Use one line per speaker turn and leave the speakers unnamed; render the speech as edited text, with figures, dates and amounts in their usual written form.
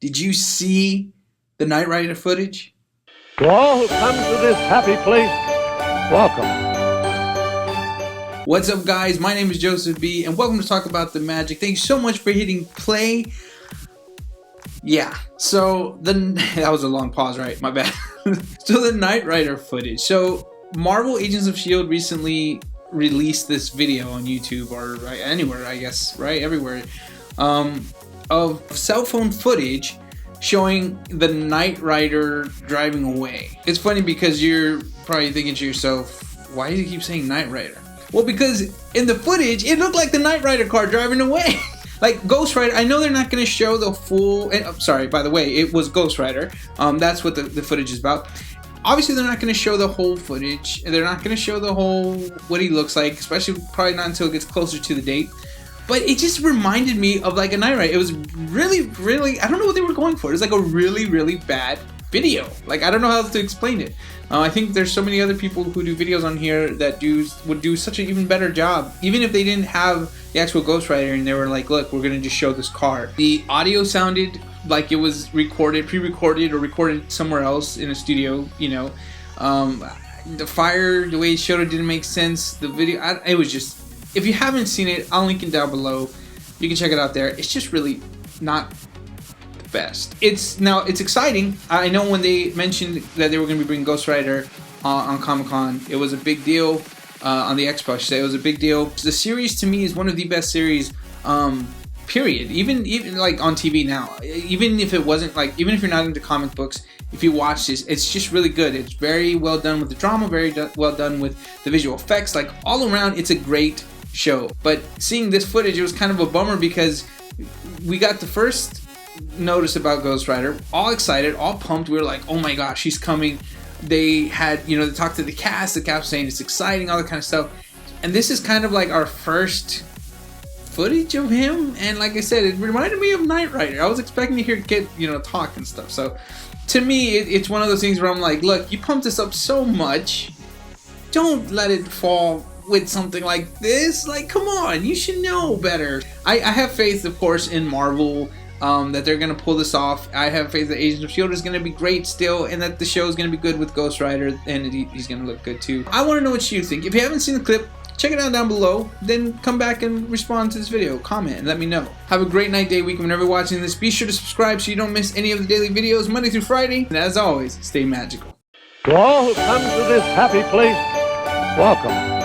Did you see the Knight Rider footage?
To all who come to this happy place, welcome.
What's up, guys? My name is Joseph B, and welcome to Talk About the Magic. Thanks so much for hitting play. Yeah, so that was a long pause, right? My bad. So the Knight Rider footage. So Marvel Agents of S.H.I.E.L.D. recently released this video on YouTube or anywhere, I guess, right? Everywhere. Of cell phone footage showing the Knight Rider driving away. It's funny because you're probably thinking to yourself, why do you keep saying Knight Rider? Well, because in the footage, it looked like the Knight Rider car driving away. Like Ghost Rider, I know they're not going to show the full, sorry, by the way, it was Ghost Rider. That's what the footage is about. Obviously, they're not going to show the whole footage. They're not going to show the whole, what he looks like, especially probably not until it gets closer to the date. But it just reminded me of like a Knight Rider. It was really, I don't know what they were going for. It was like a really bad video. Like, I don't know how to explain it. I think there's so many other people who do videos on here that would do such an even better job. Even if they didn't have the actual Ghost Rider and they were like, look, we're going to just show this car. The audio sounded like it was recorded, pre-recorded, or recorded somewhere else in a studio, you know. The fire, the way it showed it didn't make sense. The video, it was just... If you haven't seen it, I'll link it down below. You can check it out there. It's just really not the best. It's exciting. I know when they mentioned that they were going to be bringing Ghost Rider on Comic-Con, it was a big deal. On the Expo, I should say, it was a big deal. The series to me is one of the best series, period. Even like on TV now. Even if it wasn't like, even if you're not into comic books, if you watch this, it's just really good. It's very well done with the drama, well done with the visual effects. Like all around, it's a great show. But seeing this footage, it was kind of a bummer because we got the first notice about Ghost Rider, all excited, all pumped. We were like, oh my gosh, she's coming. They had, they talked to the cast was saying it's exciting, all that kind of stuff. And this is kind of like our first footage of him. And like I said, it reminded me of Knight Rider. I was expecting to hear Kid, talk and stuff. So to me, it's one of those things where I'm like, look, you pumped this up so much. Don't let it fall with something like this. Like, come on, you should know better. I have faith, of course, in Marvel, that they're going to pull this off. I have faith that Agents of S.H.I.E.L.D. is going to be great still, and that the show is going to be good with Ghost Rider, and he's going to look good too. I want to know what you think. If you haven't seen the clip, check it out down below, then come back and respond to this video, comment, and let me know. Have a great night, day, week, whenever you're watching this. Be sure to subscribe so you don't miss any of the daily videos, Monday through Friday, and as always, stay magical.
To all who come to this happy place, welcome.